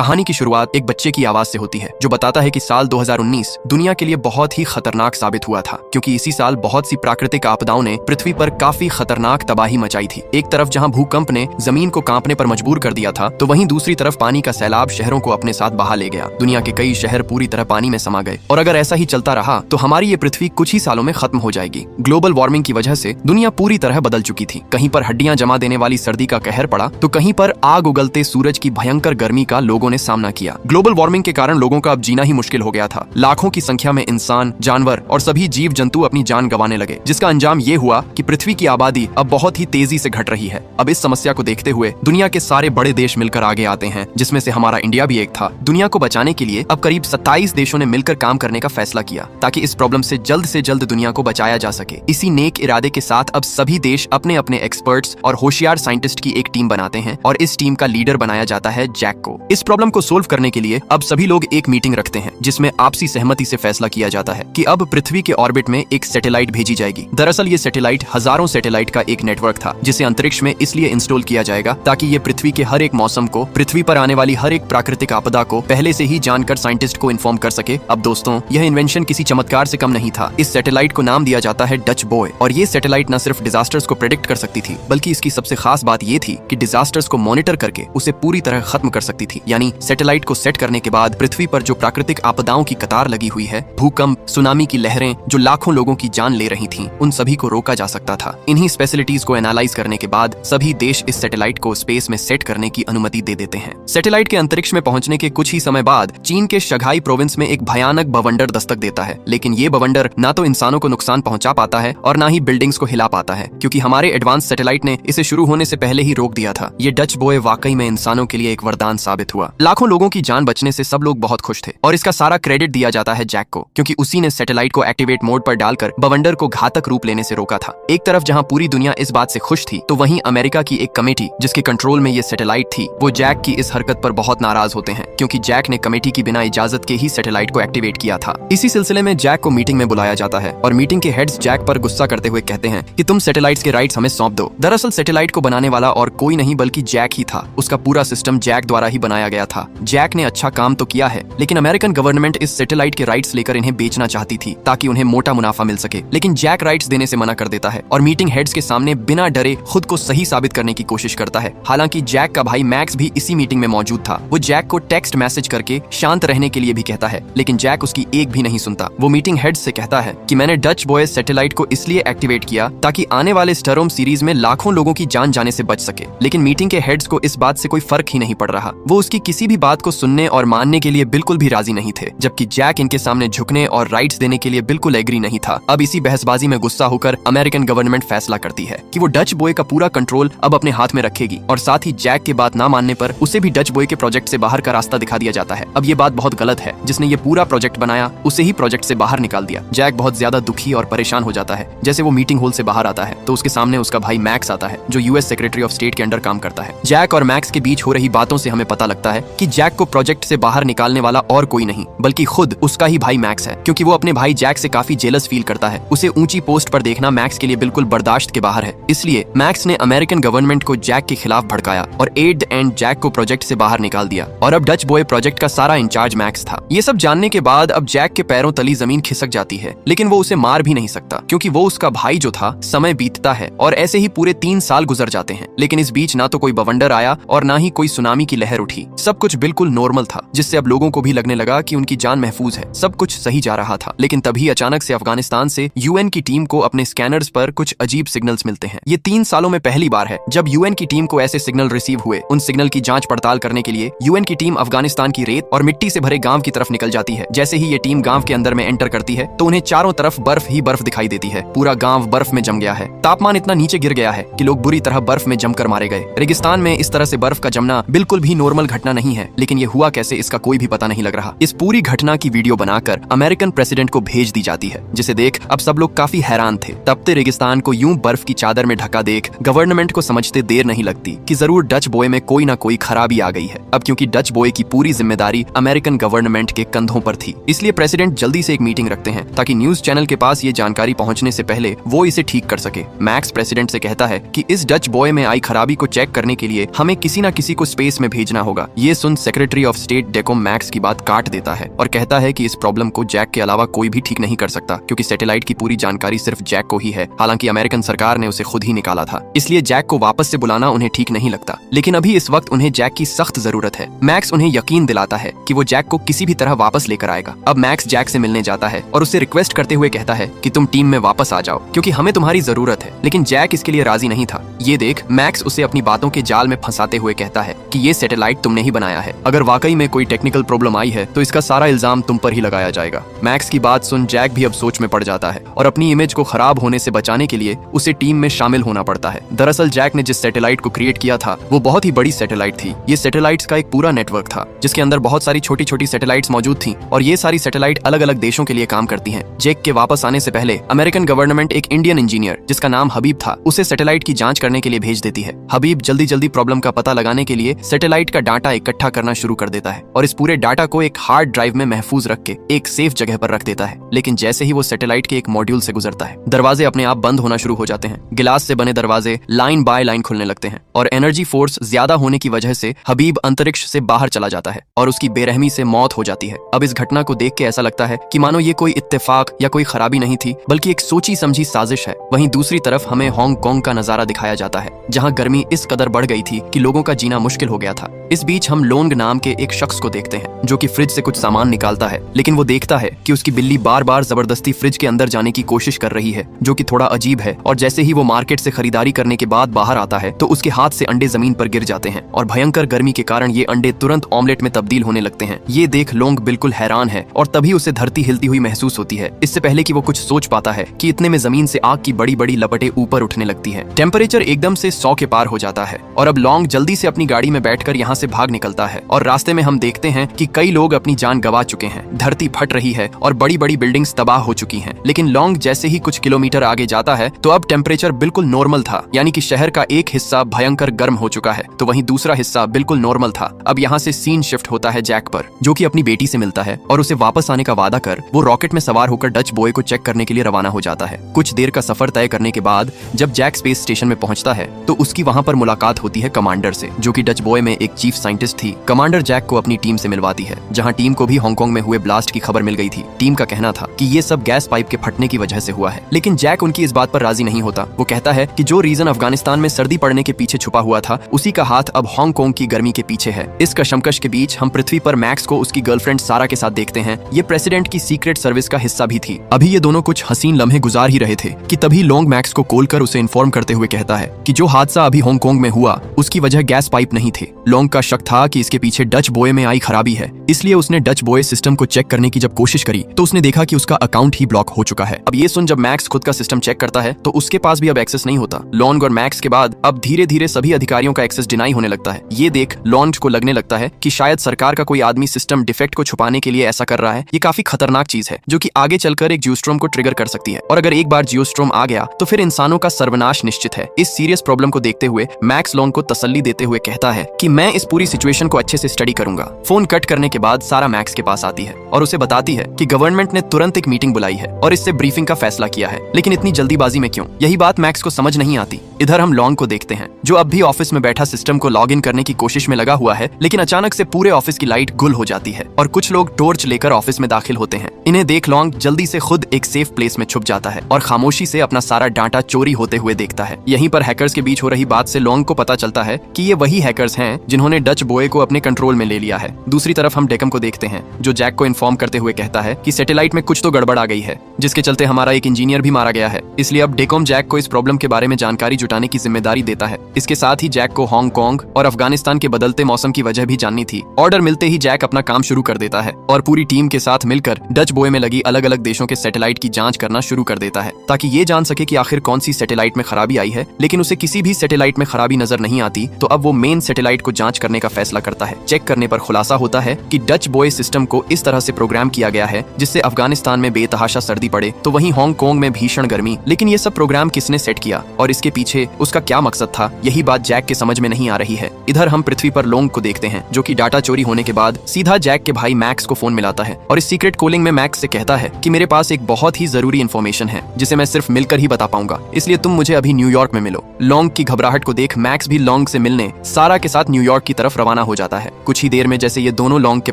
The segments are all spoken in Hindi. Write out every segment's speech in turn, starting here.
कहानी की शुरुआत एक बच्चे की आवाज से होती है जो बताता है कि साल 2019 दुनिया के लिए बहुत ही खतरनाक साबित हुआ था, क्योंकि इसी साल बहुत सी प्राकृतिक आपदाओं ने पृथ्वी पर काफी खतरनाक तबाही मचाई थी। एक तरफ जहां भूकंप ने जमीन को कांपने पर मजबूर कर दिया था, तो वहीं दूसरी तरफ पानी का सैलाब शहरों को अपने साथ बहा ले गया। दुनिया के कई शहर पूरी तरह पानी में समा गए और अगर ऐसा ही चलता रहा तो हमारी ये पृथ्वी कुछ ही सालों में खत्म हो जाएगी। ग्लोबल वार्मिंग की वजह से दुनिया पूरी तरह बदल चुकी थी। कहीं पर हड्डियां जमा देने वाली सर्दी का कहर पड़ा तो कहीं पर आग उगलते सूरज की भयंकर गर्मी का लोगों ने सामना किया। ग्लोबल वार्मिंग के कारण लोगों का अब जीना ही मुश्किल हो गया था। लाखों की संख्या में इंसान, जानवर और सभी जीव जंतु अपनी जान गंवाने लगे, जिसका अंजाम ये हुआ कि पृथ्वी की आबादी अब बहुत ही तेजी से घट रही है। अब इस समस्या को देखते हुए दुनिया के सारे बड़े देश मिलकर आगे आते हैं, जिसमें से हमारा इंडिया भी एक था। दुनिया को बचाने के लिए अब करीब 27 देशों ने मिलकर काम करने का फैसला किया ताकि इस प्रॉब्लम से जल्द दुनिया को बचाया जा सके। इसी नेक इरादे के साथ अब सभी देश अपने अपने एक्सपर्ट्स और होशियार साइंटिस्ट की एक टीम बनाते हैं और इस टीम का लीडर बनाया जाता है जैक को। इस प्रॉब्लम को सोल्व करने के लिए अब सभी लोग एक मीटिंग रखते हैं, जिसमें आपसी सहमति से फैसला किया जाता है कि अब पृथ्वी के ऑर्बिट में एक सैटेलाइट भेजी जाएगी। दरअसल ये सैटेलाइट हजारों सैटेलाइट का एक नेटवर्क था, जिसे अंतरिक्ष में इसलिए इंस्टॉल किया जाएगा ताकि ये पृथ्वी के हर एक मौसम को, पृथ्वी पर आने वाली हर एक प्राकृतिक आपदा को पहले से ही जानकर साइंटिस्ट को इन्फॉर्म कर सके। अब दोस्तों, यह इन्वेंशन किसी चमत्कार से कम नहीं था। इस सैटेलाइट को नाम दिया जाता है डच बॉय और ये सैटेलाइट न सिर्फ डिजास्टर्स को प्रेडिक्ट कर सकती थी, बल्कि इसकी सबसे खास बात ये थी कि डिजास्टर्स को मॉनिटर करके उसे पूरी तरह खत्म कर सकती थी। यानी सैटेलाइट को सेट करने के बाद पृथ्वी पर जो प्राकृतिक आपदाओं की कतार लगी हुई है, भूकंप, सुनामी की लहरें जो लाखों लोगों की जान ले रही थीं, उन सभी को रोका जा सकता था। इन्हीं स्पेशलिटीज को एनालाइज करने के बाद सभी देश इस सैटेलाइट को स्पेस में सेट करने की अनुमति दे देते हैं। सैटेलाइट के अंतरिक्ष में पहुंचने के कुछ ही समय बाद चीन के शंघाई प्रोविंस में एक भयानक बवंडर दस्तक देता है, लेकिन ये बवंडर ना तो इंसानों को नुकसान पहुंचा पाता है और ना ही बिल्डिंग्स को हिला पाता है, क्योंकि हमारे एडवांस सैटेलाइट ने इसे शुरू होने से पहले ही रोक दिया था। ये डच बॉय वाकई में इंसानों के लिए एक वरदान साबित हुआ। लाखों लोगों की जान बचने से सब लोग बहुत खुश थे और इसका सारा क्रेडिट दिया जाता है जैक को, क्योंकि उसी ने सैटेलाइट को एक्टिवेट मोड पर डालकर बवंडर को घातक रूप लेने से रोका था। एक तरफ जहां पूरी दुनिया इस बात से खुश थी, तो वहीं अमेरिका की एक कमेटी जिसके कंट्रोल में ये सैटेलाइट थी, वो जैक की इस हरकत पर बहुत नाराज होते हैं, क्योंकि जैक ने कमेटी की बिना इजाजत के ही सैटेलाइट को एक्टिवेट किया था। इसी सिलसिले में जैक को मीटिंग में बुलाया जाता है और मीटिंग के हेड्स जैक पर गुस्सा करते हुए कहते हैं कि तुम सैटेलाइट्स के राइट्स हमें सौंप दो। दरअसल सैटेलाइट को बनाने वाला और कोई नहीं बल्कि जैक ही था। उसका पूरा सिस्टम जैक द्वारा ही बनाया गया था। जैक ने अच्छा काम तो किया है, लेकिन अमेरिकन गवर्नमेंट इस सैटेलाइट के राइट्स लेकर इन्हें बेचना चाहती थी ताकि उन्हें मोटा मुनाफा मिल सके, लेकिन जैक राइट्स देने से मना कर देता है और मीटिंग हेड्स के सामने बिना डरे खुद को सही साबित करने की कोशिश करता है। हालांकि जैक का भाई मैक्स भी इसी मीटिंग में मौजूद था। वो जैक को टेक्स्ट मैसेज करके शांत रहने के लिए भी कहता है, लेकिन जैक उसकी एक भी नहीं सुनता। वो मीटिंग हेड्स से कहता है कि मैंने डच बॉय सैटेलाइट को इसलिए एक्टिवेट किया ताकि आने वाले स्टोर्म सीरीज में लाखों लोगों की जान जाने से बच सके, लेकिन मीटिंग के हेड्स को इस बात से कोई फर्क ही नहीं पड़ रहा। वो उसकी किसी भी बात को सुनने और मानने के लिए बिल्कुल भी राजी नहीं थे, जबकि जैक इनके सामने झुकने और राइट्स देने के लिए बिल्कुल एग्री नहीं था। अब इसी बहसबाजी में गुस्सा होकर अमेरिकन गवर्नमेंट फैसला करती है कि वो डच बॉय का पूरा कंट्रोल अब अपने हाथ में रखेगी और साथ ही जैक के बात ना मानने पर उसे भी डच बॉय के प्रोजेक्ट से बाहर का रास्ता दिखा दिया जाता है। अब ये बात बहुत गलत है, जिसने ये पूरा प्रोजेक्ट बनाया उसे ही प्रोजेक्ट से बाहर निकाल दिया। जैक बहुत ज्यादा दुखी और परेशान हो जाता है। जैसे वो मीटिंग हॉल से बाहर आता है तो उसके सामने उसका भाई मैक्स आता है, जो यूएस सेक्रेटरी ऑफ स्टेट के अंडर काम करता है। जैक और मैक्स के बीच हो रही बातों से हमें पता लगता है कि जैक को प्रोजेक्ट से बाहर निकालने वाला और कोई नहीं बल्कि खुद उसका ही भाई मैक्स है, क्योंकि वो अपने भाई जैक से काफी जेलस फील करता है। उसे ऊंची पोस्ट पर देखना मैक्स के लिए बिल्कुल बर्दाश्त के बाहर है। इसलिए मैक्स ने अमेरिकन गवर्नमेंट को जैक के खिलाफ भड़काया और एट द एंड जैक को प्रोजेक्ट से बाहर निकाल दिया और अब डच बॉय प्रोजेक्ट का सारा इंचार्ज मैक्स था। ये सब जानने के बाद अब जैक के पैरों तली जमीन खिसक जाती है, लेकिन वो उसे मार भी नहीं सकता, क्योंकि वो उसका भाई जो था। समय बीतता है और ऐसे ही पूरे 3 साल गुजर जाते हैं, लेकिन इस बीच ना तो कोई बवंडर आया और ना ही कोई सुनामी की लहर उठी। सब कुछ बिल्कुल नॉर्मल था, जिससे अब लोगों को भी लगने लगा कि उनकी जान महफूज है। सब कुछ सही जा रहा था, लेकिन तभी अचानक से अफगानिस्तान से यूएन की टीम को अपने स्कैनर्स पर कुछ अजीब सिग्नल्स मिलते हैं। ये 3 सालों में पहली बार है जब यूएन की टीम को ऐसे सिग्नल रिसीव हुए। उन सिग्नल की जांच पड़ताल करने के लिए यूएन की टीम अफगानिस्तान की रेत और मिट्टी से भरे गांव की तरफ निकल जाती है। जैसे ही ये टीम गांव के अंदर में एंटर करती है तो उन्हें चारों तरफ बर्फ ही बर्फ दिखाई देती है। पूरा गांव बर्फ में जम गया है। तापमान इतना नीचे गिर गया है कि लोग बुरी तरह बर्फ में जमकर मारे गए। रेगिस्तान में इस तरह से बर्फ का जमना बिल्कुल भी नॉर्मल घटना नहीं है, लेकिन ये हुआ कैसे इसका कोई भी पता नहीं लग रहा। इस पूरी घटना की वीडियो बनाकर अमेरिकन प्रेसिडेंट को भेज दी जाती है, जिसे देख अब सब लोग काफी हैरान थे। तपते रेगिस्तान को यूं बर्फ की चादर में ढका देख गवर्नमेंट को समझते देर नहीं लगती कि जरूर डच बॉय में कोई ना कोई खराबी आ गई है। अब क्योंकि डच बॉय की पूरी जिम्मेदारी अमेरिकन गवर्नमेंट के कंधों पर थी, इसलिए प्रेसिडेंट जल्दी से एक मीटिंग रखते हैं ताकि न्यूज चैनल के पास ये जानकारी पहुंचने से पहले वो इसे ठीक कर सके। मैक्स प्रेसिडेंट से कहता है कि इस डच बॉय में आई खराबी को चेक करने के लिए हमें किसी न किसी को स्पेस में भेजना होगा। ये ये सुन सेक्रेटरी ऑफ स्टेट डेकोम मैक्स की बात काट देता है और कहता है कि इस प्रॉब्लम को जैक के अलावा कोई भी ठीक नहीं कर सकता, क्योंकि सैटेलाइट की पूरी जानकारी सिर्फ जैक को ही है। हालांकि अमेरिकन सरकार ने उसे खुद ही निकाला था, इसलिए जैक को वापस से बुलाना उन्हें ठीक नहीं लगता। लेकिन अभी इस वक्त उन्हें जैक की सख्त जरूरत है। मैक्स उन्हें यकीन दिलाता है कि वो जैक को किसी भी तरह वापस लेकर आएगा। अब मैक्स जैक से मिलने जाता है और उससे रिक्वेस्ट करते हुए कहता है कि तुम टीम में वापस आ जाओ, क्योंकि हमें तुम्हारी जरूरत है। लेकिन जैक इसके लिए राजी नहीं था। ये देख मैक्स उसे अपनी बातों के जाल में फंसाते हुए कहता है कि ये सैटेलाइट तुमने ही बनाया है। अगर वाकई में कोई टेक्निकल प्रॉब्लम आई है तो इसका सारा इल्जाम तुम पर ही लगाया जाएगा। मैक्स की बात सुन जैक भी अब सोच में पड़ जाता है और अपनी इमेज को खराब होने से बचाने के लिए उसे टीम में शामिल होना पड़ता है। दरअसल जैक ने जिस सैटेलाइट को क्रिएट किया था वो बहुत ही बड़ी सैटेलाइट थी। ये सैटेलाइट्स का एक पूरा नेटवर्क था जिसके अंदर बहुत सारी छोटी छोटी सैटेलाइट्स मौजूद थी और ये सारी सैटेलाइट अलग अलग देशों के लिए काम करती हैं। जैक के वापस आने से पहले अमेरिकन गवर्नमेंट एक इंडियन इंजीनियर जिसका नाम हबीब था उसे सैटेलाइट की जांच करने के लिए भेज देती है। हबीब जल्दी जल्दी प्रॉब्लम का पता लगाने के लिए सैटेलाइट का डाटा इकट्ठा करना शुरू कर देता है और इस पूरे डाटा को एक हार्ड ड्राइव में महफूज रख के एक सेफ जगह पर रख देता है। लेकिन जैसे ही वो सैटेलाइट के एक मॉड्यूल से गुजरता है, दरवाजे अपने आप बंद होना शुरू हो जाते हैं। गिलास से बने दरवाजे लाइन बाय लाइन खुलने लगते हैं और एनर्जी फोर्स ज्यादा होने की वजह से हबीब अंतरिक्ष से बाहर चला जाता है और उसकी बेरहमी से मौत हो जाती है। अब इस घटना को देख के ऐसा लगता है कि मानो ये कोई इत्तेफाक या कोई खराबी नहीं थी, बल्कि एक सोची समझी साजिश है। वहीं दूसरी तरफ हमें हांगकांग का नजारा दिखाया जाता है जहां गर्मी इस कदर बढ़ गई थी कि लोगों का जीना मुश्किल हो गया था। इस बीच हम लोंग नाम के एक शख्स को देखते हैं जो कि फ्रिज से कुछ सामान निकालता है, लेकिन वो देखता है कि उसकी बिल्ली बार बार जबरदस्ती फ्रिज के अंदर जाने की कोशिश कर रही है, जो कि थोड़ा अजीब है। और जैसे ही वो मार्केट से खरीदारी करने के बाद बाहर आता है तो उसके हाथ से अंडे जमीन पर गिर जाते हैं और भयंकर गर्मी के कारण ये अंडे तुरंत ऑमलेट में तब्दील होने लगते हैं। ये देख लोंग बिल्कुल हैरान है और तभी उसे धरती हिलती हुई महसूस होती है। इससे पहले कि वो कुछ सोच पाता है कि इतने में जमीन से आग की बड़ी बड़ी लपटें ऊपर उठने लगती है। टेम्परेचर एकदम से 100 के पार हो जाता है और अब लोंग जल्दी से अपनी गाड़ी में बैठकर यहाँ से भाग निकलता है और रास्ते में हम देखते हैं कि कई लोग अपनी जान गंवा चुके हैं। धरती फट रही है और बड़ी बड़ी बिल्डिंग्स तबाह हो चुकी हैं। लेकिन लोंग जैसे ही कुछ किलोमीटर आगे जाता है तो अब टेम्परेचर बिल्कुल नॉर्मल था, यानी कि शहर का एक हिस्सा भयंकर गर्म हो चुका है तो वहीं दूसरा हिस्सा बिल्कुल नॉर्मल था। अब यहाँ से सीन शिफ्ट होता है जैक पर, जो कि अपनी बेटी से मिलता है और उसे वापस आने का वादा कर वो रॉकेट में सवार होकर डच बॉय को चेक करने के लिए रवाना हो जाता है। कुछ देर का सफर तय करने के बाद जब जैक स्पेस स्टेशन में पहुंचता है तो उसकी वहां पर मुलाकात होती है कमांडर से, जो कि डच बॉय में एक चीफ साइंटिस्ट थी। कमांडर जैक को अपनी टीम से मिलवाती है, जहां टीम को भी हांगकांग में हुए ब्लास्ट की खबर मिल गई थी। टीम का कहना था कि ये सब गैस पाइप के फटने की वजह से हुआ है, लेकिन जैक उनकी इस बात पर राजी नहीं होता। वो कहता है कि जो रीजन अफगानिस्तान में सर्दी पड़ने के पीछे छुपा हुआ था उसी का हाथ अब हांगकांग की गर्मी के पीछे है। इस कशमकश के बीच हम पृथ्वी पर मैक्स को उसकी गर्लफ्रेंड सारा के साथ देखते हैं। ये प्रेसिडेंट की सीक्रेट सर्विस का हिस्सा भी थी। अभी ये दोनों कुछ हसीन लम्हे गुजार ही रहे थे कि तभी लोंग मैक्स को कॉल कर उसे इन्फॉर्म करते हुए कहता है कि जो हादसा अभी हांगकांग में हुआ उसकी वजह गैस पाइप नहीं थे। लोंग का शक था कि इसके पीछे डच बॉय में आई खराबी है, इसलिए उसने डच बॉय सिस्टम को चेक करने की जब कोशिश करी तो उसने देखा कि उसका अकाउंट ही ब्लॉक हो चुका है। अब ये सुन जब मैक्स खुद का सिस्टम चेक करता है तो उसके पास भी अब एक्सेस नहीं होता। लोंग और मैक्स के बाद अब धीरे धीरे सभी अधिकारियों का एक्सेस डिनाई होने लगता है। ये देख लोंग को लगने लगता है कि शायद सरकार का कोई आदमी सिस्टम डिफेक्ट को छुपाने के लिए ऐसा कर रहा है। ये काफी खतरनाक चीज है जो कि आगे चलकर एक जियोस्टॉर्म को ट्रिगर कर सकती है और अगर एक बार जियोस्टॉर्म आ गया तो फिर इंसानों का सर्वनाश निश्चित है। इस सीरियस प्रॉब्लम को देखते हुए मैक्स लोंग को तसल्ली देते हुए कहता है कि मैं इस पूरी सिचुएशन को अच्छे से स्टडी करूंगा। फोन कट करने के बाद सारा मैक्स के पास आती है और उसे बताती है कि गवर्नमेंट ने तुरंत एक मीटिंग बुलाई है और इससे ब्रीफिंग का फैसला किया है, लेकिन इतनी जल्दीबाजी में क्यों? यही बात मैक्स को समझ नहीं आती। इधर हम लोंग को देखते हैं जो अब भी ऑफिस में बैठा सिस्टम को लॉग इन करने की कोशिश में लगा हुआ है, लेकिन अचानक से पूरे ऑफिस की लाइट गुल हो जाती है और कुछ लोग टॉर्च लेकर ऑफिस में दाखिल होते हैं। इन्हें देख लोंग जल्दी से खुद एक सेफ प्लेस में छुप जाता है और खामोशी से अपना सारा डाटा चोरी होते हुए देखता है। यहीं पर हैकर्स के बीच हो रही बात से लोंग को पता चलता है कि ये वही हैकर्स हैं जिन्होंने डच बॉय को अपने कंट्रोल में ले लिया है। दूसरी तरफ हम डेकम को देखते हैं जो जैक को इन्फॉर्म करते हुए कहता है कि सैटेलाइट में कुछ तो गड़बड़ आ गई है, जिसके चलते हमारा एक इंजीनियर भी मारा गया है। इसलिए अब डेकम जैक को इस प्रॉब्लम के बारे में जानकारी जुटाने की जिम्मेदारी देता है। इसके साथ ही जैक को हांगकांग और अफगानिस्तान के बदलते मौसम की वजह भी जाननी थी। ऑर्डर मिलते ही जैक अपना काम शुरू कर देता है और पूरी टीम के साथ मिलकर डच बॉय में लगी अलग अलग देशों के सैटेलाइट की जांच करना शुरू कर देता है ताकि ये जान सके कि आखिर कौन सी सैटेलाइट में खराबी आई है। लेकिन उसे किसी भी सैटेलाइट में खराबी नजर नहीं आती तो अब वो मेन सैटेलाइट को जांच करने का फैसला करता है। चेक करने पर खुलासा होता है कि डच बॉय सिस्टम को इस तरह से प्रोग्राम किया गया है जिससे अफगानिस्तान में बेतहाशा सर्दी पड़े तो वहीं हांगकांग में भीषण गर्मी। लेकिन ये सब प्रोग्राम किसने सेट किया और इसके पीछे उसका क्या मकसद था, यही बात जैक के समझ में नहीं आ रही है। इधर हम पृथ्वी पर लोंग को देखते हैं जो कि डाटा चोरी होने के बाद सीधा जैक के भाई मैक्स को फोन मिलाता है और इस सीक्रेट कॉलिंग में मैक्स से कहता है कि मेरे पास एक बहुत ही जरूरी इन्फॉर्मेशन है जिसे मैं सिर्फ मिलकर ही बता पाऊंगा, इसलिए तुम मुझे अभी न्यूयॉर्क में मिलो। लोंग की घबराहट को देख मैक्स भी लोंग से मिलने सारा के साथ न्यूयॉर्क की तरफ रवाना रवाना हो जाता है। कुछ ही देर में जैसे ये दोनों लॉन्ग के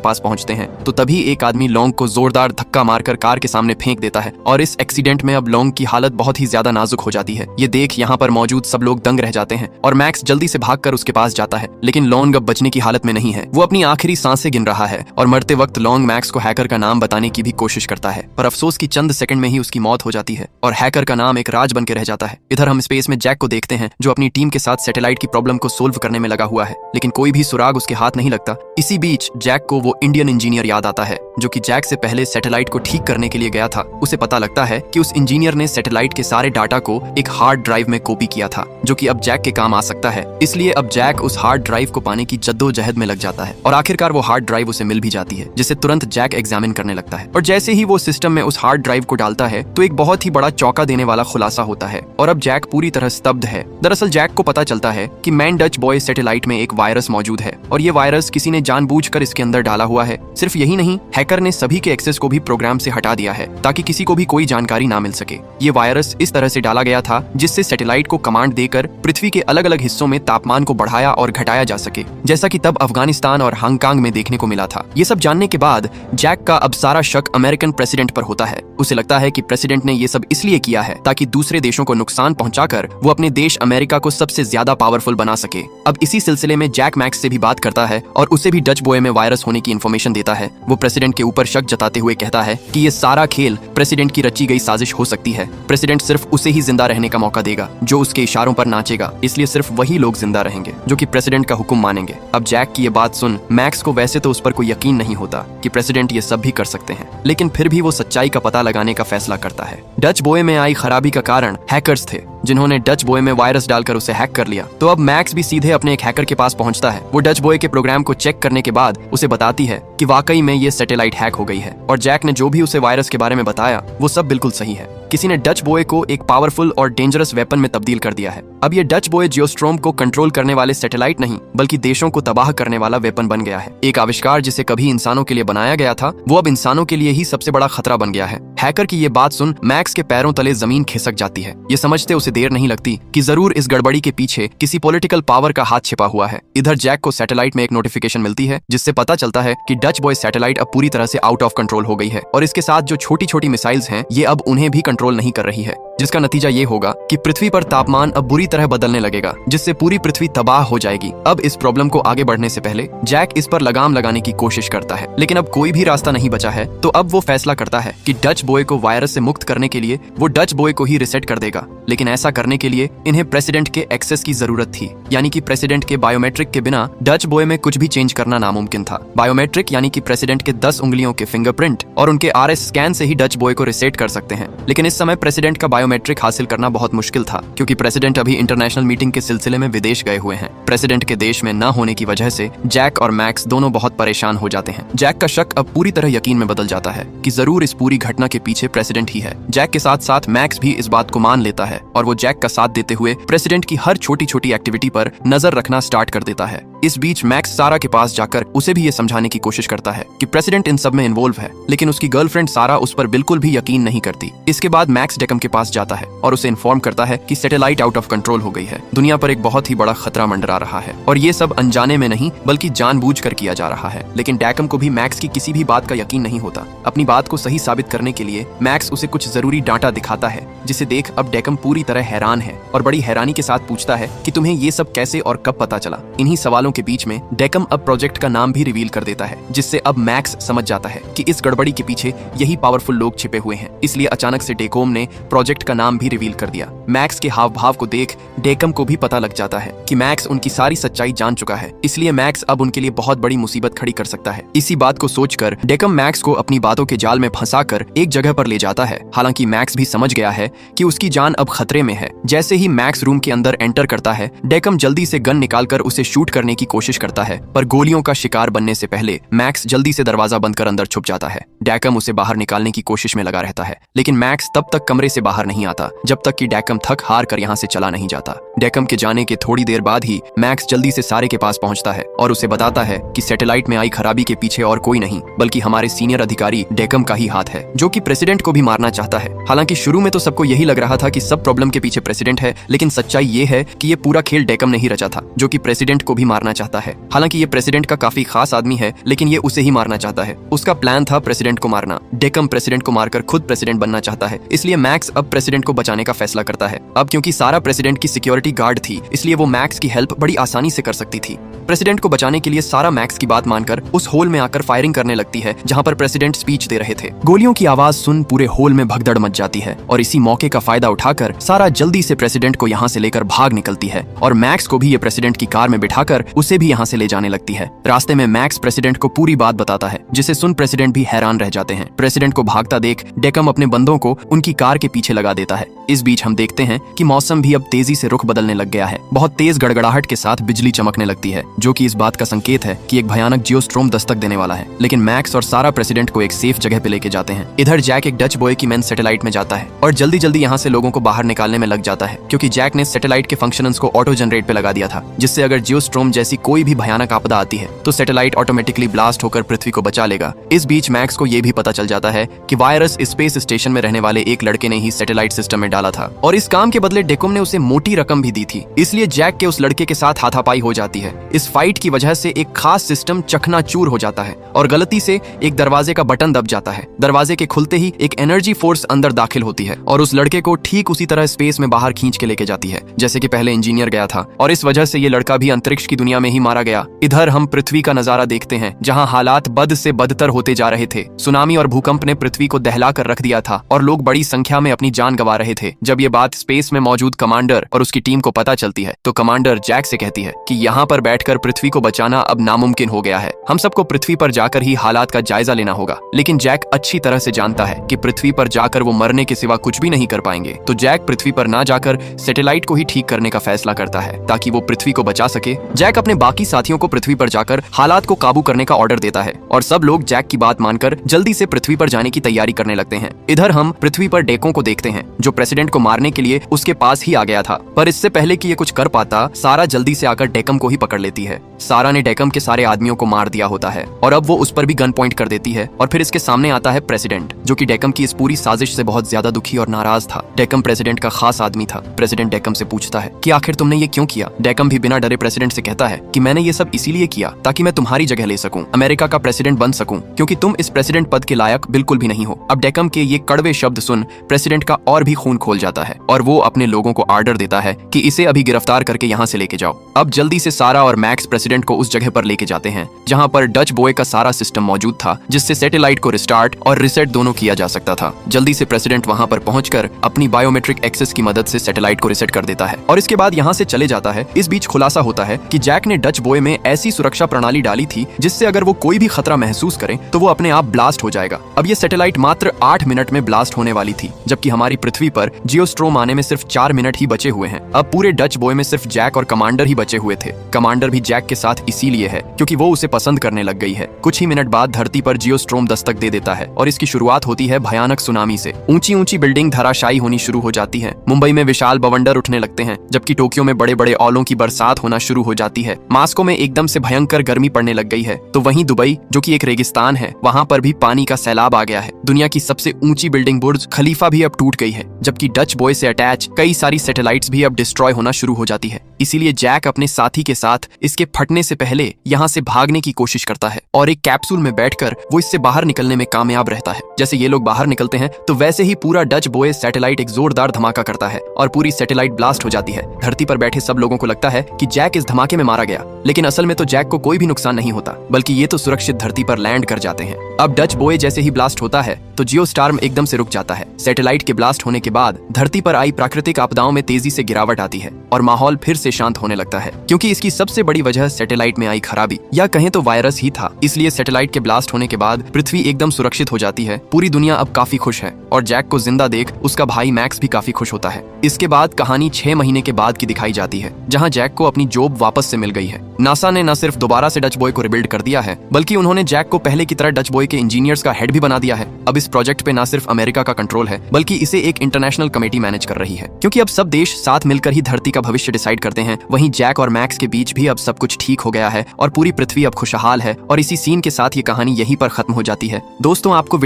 पास पहुंचते हैं तो तभी एक आदमी लॉन्ग को जोरदार धक्का मारकर कार के सामने फेंक देता है और इस एक्सीडेंट में अब लॉन्ग की हालत बहुत ही ज्यादा नाजुक हो जाती है। ये देख यहाँ पर मौजूद सब लोग दंग रह जाते हैं और मैक्स जल्दी से भागकर उसके पास जाता है, लेकिन लॉन्ग अब बचने की हालत में नहीं है। वो अपनी आखिरी सांसें गिन रहा है और मरते वक्त लॉन्ग मैक्स को हैकर का नाम बताने की भी कोशिश करता है, पर अफसोस की चंद सेकंड में ही उसकी मौत हो जाती है और हैकर का नाम एक राज बन के रह जाता है। इधर हम स्पेस में जैक को देखते हैं जो अपनी टीम के साथ सैटेलाइट की प्रॉब्लम को सोल्व करने में लगा हुआ है, लेकिन कोई भी सुराग उसके हाथ नहीं लगता। इसी बीच जैक को वो इंडियन इंजीनियर याद आता है जो कि जैक से पहले सैटेलाइट को ठीक करने के लिए गया था। उसे पता लगता है कि उस इंजीनियर ने सैटेलाइट के सारे डाटा को एक हार्ड ड्राइव में कॉपी किया था जो कि अब जैक के काम आ सकता है। इसलिए अब जैक उस हार्ड ड्राइव को पाने की जद्दोजहद में लग जाता है और आखिरकार वो हार्ड ड्राइव उसे मिल भी जाती है, जिसे तुरंत जैक एग्जामिन करने लगता है। और जैसे ही वो सिस्टम में उस हार्ड ड्राइव को डालता है तो एक बहुत ही बड़ा चौंका देने वाला खुलासा होता है और अब जैक पूरी तरह स्तब्ध है। दरअसल जैक को पता चलता है कि मैन डच बॉय सैटेलाइट में एक वायरस मौजूद है और ये वायरस किसी ने जानबूझकर इसके अंदर डाला हुआ है। सिर्फ यही नहीं, हैकर ने सभी के एक्सेस को भी प्रोग्राम से हटा दिया है ताकि किसी को भी कोई जानकारी ना मिल सके। ये वायरस इस तरह से डाला गया था जिससे सैटेलाइट को कमांड देकर पृथ्वी के अलग अलग हिस्सों में तापमान को बढ़ाया और घटाया जा सके, जैसा कि तब अफगानिस्तान और हांगकांग में देखने को मिला था। ये सब जानने के बाद जैक का अब सारा शक अमेरिकन प्रेसिडेंट पर होता है। उसे लगता है कि प्रेसिडेंट ने ये सब इसलिए किया है ताकि दूसरे देशों को नुकसान पहुंचाकर वो अपने देश अमेरिका को सबसे ज्यादा पावरफुल बना सके। अब इसी सिलसिले में जैक मैक्स से भी बात करता है और उसे भी डच बॉय में वायरस होने की इन्फॉर्मेशन देता है। वो प्रेसिडेंट के ऊपर शक जताते हुए कहता है कि ये सारा खेल प्रेसिडेंट की रची गई साजिश हो सकती है। प्रेसिडेंट सिर्फ उसे ही जिंदा रहने का मौका देगा जो उसके इशारों पर नाचेगा, इसलिए सिर्फ वही लोग जिंदा रहेंगे जो कि प्रेसिडेंट का हुक्म मानेंगे। अब जैक की ये बात सुन मैक्स को वैसे तो उस पर कोई यकीन नहीं होता कि प्रेसिडेंट ये सब भी कर सकते हैं, लेकिन फिर भी वो सच्चाई का पता लगाने का फैसला करता है। डच बॉय में आई खराबी का कारण हैकर्स थे जिन्होंने डच बॉय में वायरस डालकर उसे हैक कर लिया। तो अब मैक्स भी सीधे अपने एक हैकर के पास पहुंचता है। वो डच बॉय के प्रोग्राम को चेक करने के बाद उसे बताती है कि वाकई में ये सैटेलाइट हैक हो गई है और जैक ने जो भी उसे वायरस के बारे में बताया वो सब बिल्कुल सही है। किसी ने डच बॉय को एक पावरफुल और डेंजरस वेपन में तब्दील कर दिया है। अब ये डच बॉय जियोस्ट्रोम को कंट्रोल करने वाले सैटेलाइट नहीं बल्कि देशों को तबाह करने वाला वेपन बन गया है। एक आविष्कार जिसे कभी इंसानों के लिए बनाया गया था वो अब इंसानों के लिए ही सबसे बड़ा खतरा बन गया है। हैकर की ये बात सुन मैक्स के पैरों तले जमीन खिसक जाती है। ये समझते उसे देर नहीं लगती कि जरूर इस गड़बड़ी के पीछे किसी पॉलिटिकल पावर का हाथ छिपा हुआ है। इधर जैक को सैटेलाइट में एक नोटिफिकेशन मिलती है जिससे पता चलता है कि डच बॉय सैटेलाइट अब पूरी तरह से आउट ऑफ कंट्रोल हो गई है और इसके साथ जो छोटी छोटी मिसाइल्स हैं ये अब उन्हें भी कंट्रोल नहीं कर रही है, जिसका नतीजा ये होगा कि पृथ्वी पर तापमान अब बुरी तरह बदलने लगेगा जिससे पूरी पृथ्वी तबाह हो जाएगी। अब इस प्रॉब्लम को आगे बढ़ने से पहले जैक इस पर लगाम लगाने की कोशिश करता है, लेकिन अब कोई भी रास्ता नहीं बचा है। तो अब वो फैसला करता है कि डच बॉय को वायरस से मुक्त करने के लिए वो डच बॉय को ही रिसेट कर देगा, लेकिन ऐसा करने के लिए इन्हें प्रेसिडेंट के एक्सेस की जरूरत थी, यानी कि प्रेसिडेंट के बायोमेट्रिक के बिना डच बॉय में कुछ भी चेंज करना नामुमकिन था। बायोमेट्रिक यानी कि प्रेसिडेंट के 10 उंगलियों के फिंगरप्रिंट और उनके RS स्कैन से ही डच बॉय को रिसेट कर सकते हैं, लेकिन इस समय प्रेसिडेंट का बायोमेट्रिक हासिल करना बहुत मुश्किल था क्योंकि प्रेसिडेंट अभी इंटरनेशनल मीटिंग के सिलसिले में विदेश गए हुए हैं। प्रेसिडेंट के देश में न होने की वजह से जैक और मैक्स दोनों बहुत परेशान हो जाते हैं। जैक का शक अब पूरी तरह यकीन में बदल जाता है कि जरूर इस पूरी घटना के पीछे प्रेसिडेंट ही है। जैक के साथ साथ मैक्स भी इस बात को मान लेता है और वो जैक का साथ देते हुए प्रेसिडेंट की हर छोटी छोटी एक्टिविटी पर नजर रखना स्टार्ट कर देता है। इस बीच मैक्स सारा के पास जाकर उसे भी ये समझाने की कोशिश करता है कि प्रेसिडेंट इन सब में इन्वॉल्व है, लेकिन उसकी गर्लफ्रेंड सारा उस पर बिल्कुल भी यकीन नहीं करती। इसके बाद मैक्स डेकम के पास जाता है और उसे इन्फॉर्म करता है कि सैटेलाइट आउट ऑफ कंट्रोल हो गई है, दुनिया पर एक बहुत ही बड़ा खतरा मंडरा रहा है और ये सब अनजाने में नहीं बल्कि जानबूझकर किया जा रहा है। लेकिन डेकम को भी मैक्स की किसी भी बात का यकीन नहीं होता। अपनी बात को सही साबित करने के लिए मैक्स उसे कुछ जरूरी डाटा दिखाता है जिसे देख अब डेकम पूरी तरह हैरान है और बड़ी हैरानी के साथ पूछता है कि तुम्हें ये सब कैसे और कब पता चला। इन्हीं सवालों के बीच में डेकम अब प्रोजेक्ट का नाम भी रिवील कर देता है जिससे अब मैक्स समझ जाता है कि इस गड़बड़ी के पीछे यही पावरफुल लोग छिपे हुए हैं। इसलिए अचानक से डेकोम ने प्रोजेक्ट का नाम भी रिवील कर दिया। मैक्स के हाव भाव को देख डेकम को भी पता लग जाता है कि मैक्स उनकी सारी सच्चाई जान चुका है, इसलिए मैक्स अब उनके लिए बहुत बड़ी मुसीबत खड़ी कर सकता है। इसी बात को सोचकर डेकम मैक्स को अपनी बातों के जाल में फंसाकर एक जगह पर ले जाता है। हालांकि मैक्स भी समझ गया है कि उसकी जान अब खतरे में है। जैसे ही मैक्स रूम के अंदर एंटर करता है डेकम जल्दी से गन निकालकर उसे शूट करने की कोशिश करता है, पर गोलियों का शिकार बनने से पहले मैक्स जल्दी से दरवाजा बंद कर अंदर छुप जाता है। डेकम उसे बाहर निकालने की कोशिश में लगा रहता है, लेकिन मैक्स तब तक कमरे से बाहर नहीं आता जब तक कि डेकम थक हार कर यहाँ से चला नहीं जाता। डेकम के जाने के थोड़ी देर बाद ही मैक्स जल्दी से सारे के पास पहुंचता है और उसे बताता है कि सैटेलाइट में आई खराबी के पीछे और कोई नहीं बल्कि हमारे सीनियर अधिकारी डेकम का ही हाथ है, जो कि प्रेसिडेंट को भी मारना चाहता है। हालांकि शुरू में तो सबको यही लग रहा था कि सब प्रॉब्लम के पीछे प्रेसिडेंट है, लेकिन सच्चाई ये है कि ये पूरा खेल डेकम ने ही रचा था, जो कि प्रेसिडेंट को भी मारना चाहता है। हालांकि ये प्रेसिडेंट का काफी खास आदमी है, लेकिन ये उसे ही मारना चाहता है। उसका प्लान था प्रेसिडेंट को मारना। डेकम प्रेसिडेंट को मारकर खुद प्रेसिडेंट बनना चाहता है, इसलिए मैक्स अब प्रेसिडेंट को बचाने का फैसला करता है। अब क्योंकि सारा प्रेसिडेंट की सिक्योरिटी गार्ड थी, इसलिए वो मैक्स की हेल्प बड़ी आसानी से कर सकती थी। प्रेसिडेंट को बचाने के लिए सारा मैक्स की बात मानकर उस होल में आकर फायरिंग करने लगती है जहां पर प्रेसिडेंट स्पीच दे रहे थे। गोलियों की आवाज सुन पूरे होल में भगदड़ मच जाती है और इसी मौके का फायदा उठाकर सारा जल्दी से प्रेसिडेंट को यहाँ से लेकर भाग निकलती है और मैक्स को भी ये प्रेसिडेंट की कार में बिठाकर उसे भी यहाँ से ले जाने लगती है। रास्ते में मैक्स प्रेसिडेंट को पूरी बात बताता है, जिसे सुन प्रेसिडेंट भी हैरान रह जाते हैं। प्रेसिडेंट को भागता देख डेकम अपने बंदों को उनकी कार के पीछे लगा देता है। इस बीच हम देखते हैं कि मौसम भी अब तेजी से रुख बदलने लग गया है। बहुत तेज गड़गड़ाहट के साथ बिजली चमकने लगती है, जो कि इस बात का संकेत है कि एक भयानक जियोस्ट्रोम दस्तक देने वाला है। लेकिन मैक्स और सारा प्रेसिडेंट को एक सेफ जगह पे लेके जाते हैं। इधर जैक एक डच बॉय की मैन सैटेलाइट में जाता है और जल्दी जल्दी यहाँ से लोगों को बाहर निकालने में लग जाता है, क्योंकि जैक ने सैटेलाइट के फंक्शंस को ऑटो जनरेट पे लगा दिया था, जिससे अगर जियोस्ट्रोम जैसी कोई भी भयानक आपदा आती है तो सैटेलाइट ऑटोमेटिकली ब्लास्ट होकर पृथ्वी को बचा लेगा। इस बीच मैक्स को ये भी पता चल जाता है कि वायरस स्पेस स्टेशन में रहने वाले एक लड़के ने ही सैटेलाइट सिस्टम में डाला था और इस काम के बदले डेकम ने उसे मोटी रकम भी दी थी। इसलिए जैक के उस लड़के के साथ हाथापाई हो जाती है। इस फाइट की वजह से एक खास सिस्टम चकनाचूर हो जाता है और गलती से एक दरवाजे का बटन दब जाता है। दरवाजे के खुलते ही एक एनर्जी फोर्स अंदर दाखिल होती है और उस लड़के को ठीक उसी तरह स्पेस में बाहर खींच के लेके जाती है जैसे कि पहले इंजीनियर गया था, और इस वजह से ये लड़का भी अंतरिक्ष की दुनिया में ही मारा गया। इधर हम पृथ्वी का नजारा देखते हैं, जहाँ हालात बद से बदतर होते जा रहे थे। सुनामी और भूकंप ने पृथ्वी को दहला कर रख दिया था और लोग बड़ी संख्या में अपनी जान गंवा रहे थे। जब ये बात स्पेस में मौजूद कमांडर और उसकी टीम को पता चलती है तो कमांडर जैक से कहती है कि यहाँ पर बैठकर पृथ्वी को बचाना अब नामुमकिन हो गया है। हम सबको पृथ्वी पर जाकर ही हालात का जायजा लेना होगा। लेकिन जैक अच्छी तरह से जानता है कि पृथ्वी पर जाकर वो मरने के सिवा कुछ भी नहीं कर पाएंगे, तो जैक पृथ्वी पर ना जाकर सैटेलाइट को ही ठीक करने का फैसला करता है ताकि वो पृथ्वी को बचा सके। जैक अपने बाकी साथियों को पृथ्वी पर जाकर हालात को काबू करने का ऑर्डर देता है और सब लोग जैक की बात मानकर जल्दी से पृथ्वी पर जाने की तैयारी करने लगते हैं। इधर हम पृथ्वी पर डेको को देखते हैं, जो प्रेसिडेंट को मारने के लिए उसके पास ही आ गया था। पर इससे पहले कि ये कुछ कर पाता, सारा जल्दी से आकर डेकम को ही पकड़ लेती है। सारा ने डेकम के सारे आदमियों को मार दिया होता है और अब वो उस पर भी गन पॉइंट कर देती है और फिर इसके सामने आता है प्रेसिडेंट, जो कि डेकम की इस पूरी साजिश से बहुत ज्यादा दुखी और नाराज था। डेकम प्रेसिडेंट का खास आदमी था। प्रेसिडेंट डेकम से पूछता है कि आखिर तुमने ये क्यों किया। डेकम भी बिना डरे प्रेसिडेंट से कहता है कि मैंने ये सब इसीलिए किया ताकि मैं तुम्हारी जगह ले सकूं, अमेरिका का प्रेसिडेंट बन सकूं, क्योंकि तुम इस प्रेसिडेंट पद के लायक बिल्कुल भी नहीं हो। अब डेकम के ये कड़वे शब्द सुन प्रेसिडेंट का और भी खून खोल जाता है और वो अपने लोगों को ऑर्डर देता है कि इसे अभी गिरफ्तार करके यहाँ से लेके जाओ। अब जल्दी से सारा और मैक्स प्रेसिडेंट को उस जगह पर लेके जाते हैं जहाँ पर डच बॉय का सारा सिस्टम मौजूद था, जिससे सैटेलाइट को रिस्टार्ट और रिसेट दोनों किया जा सकता था। जल्दी से प्रेसिडेंट वहाँ पर पहुंचकर अपनी बायोमेट्रिक एक्सेस की मदद से सैटेलाइट को रिसेट कर देता है और इसके बाद यहाँ से चले जाता है। इस बीच खुलासा होता है कि जैक ने डच बॉय में ऐसी सुरक्षा प्रणाली डाली थी जिससे अगर वो कोई भी खतरा महसूस करे तो वो अपने आप ब्लास्ट हो जाएगा। अब ये सैटेलाइट मात्र 8 मिनट में ब्लास्ट होने वाली थी, जबकि हमारी पृथ्वी पर जियोस्ट्रोम आने में सिर्फ 4 मिनट ही बचे हुए हैं। अब पूरे डच बॉय में सिर्फ जैक और कमांडर ही बचे हुए थे। कमांडर भी जैक के साथ इसीलिए है क्योंकि वो उसे पसंद करने लग गई है। कुछ ही मिनट बाद धरती पर जियोस्ट्रोम दस्तक दे देता है और इसकी शुरुआत होती है भयानक सुनामी से। ऊंची ऊंची बिल्डिंग धराशायी होनी शुरू हो जाती है। मुंबई में विशाल बवंडर उठने लगते हैं, जबकि टोक्यो में बड़े बड़े औलों की बरसात होना शुरू हो जाती है। मास्को में एकदम से भयंकर गर्मी पड़ने लग गई है, तो वहीं दुबई, जो कि एक रेगिस्तान है, वहां पर भी पानी का सैलाब आ गया है। दुनिया की सबसे ऊंची बिल्डिंग बुर्ज खलीफा भी अब टूट गई है, जबकि डच बॉय से अटैच कई सारी सैटेलाइट्स भी अब डिस्ट्रॉय होना शुरू हो जाती है। इसीलिए जैक अपने साथी के साथ इसके फटने से पहले यहाँ से भागने की कोशिश करता है और एक कैप्सूल में बैठकर वो इससे बाहर निकलने में कामयाब रहता है। जैसे ये लोग बाहर निकलते हैं तो वैसे ही पूरा डच बॉय सैटेलाइट एक जोरदार धमाका करता है और पूरी सैटेलाइट ब्लास्ट हो जाती है। धरती पर बैठे सब लोगों को लगता है कि जैक इस धमाके में मारा गया, लेकिन असल में तो जैक को कोई भी नुकसान नहीं होता, बल्कि ये तो सुरक्षित धरती पर लैंड कर जाते हैं। अब डच बॉय जैसे ही ब्लास्ट होता है तो जियोस्टार्म एकदम से रुक जाता है। सैटेलाइट के ब्लास्ट होने के बाद धरती पर आई प्राकृतिक आपदाओं में तेजी से गिरावट आती है और माहौल फिर से शांत होने लगता है, क्योंकि इसकी सबसे बड़ी वजह सैटेलाइट में आई खराबी या कहें तो वायरस ही था। इसलिए सैटेलाइट के ब्लास्ट होने के बाद पृथ्वी एकदम सुरक्षित हो जाती है। पूरी दुनिया अब काफी खुश है और जैक को जिंदा देख उसका भाई मैक्स भी काफी खुश होता है। इसके बाद कहानी 6 महीने के बाद की दिखाई जाती है, जहां जैक को अपनी जॉब वापस से मिल गई है। नासा ने न सिर्फ दोबारा से डच बॉय को रिबिल्ड कर दिया है, बल्कि उन्होंने जैक को पहले की तरह डच बॉय के इंजीनियर्स का हेड भी बना दिया है। अब इस प्रोजेक्ट पे ना सिर्फ अमेरिका का कंट्रोल है बल्कि इसे एक इंटरनेशनल कमेटी मैनेज कर रही है, क्योंकि अब सब देश साथ मिलकर ही धरती का भविष्य डिसाइड करते हैं। वहीं जैक और मैक्स के बीच भी अब सब कुछ ठीक हो गया है और पूरी पृथ्वी अब खुशहाल है। और इसी सीन के साथ ये कहानी यहीं पर खत्म हो जाती है। दोस्तों, आपको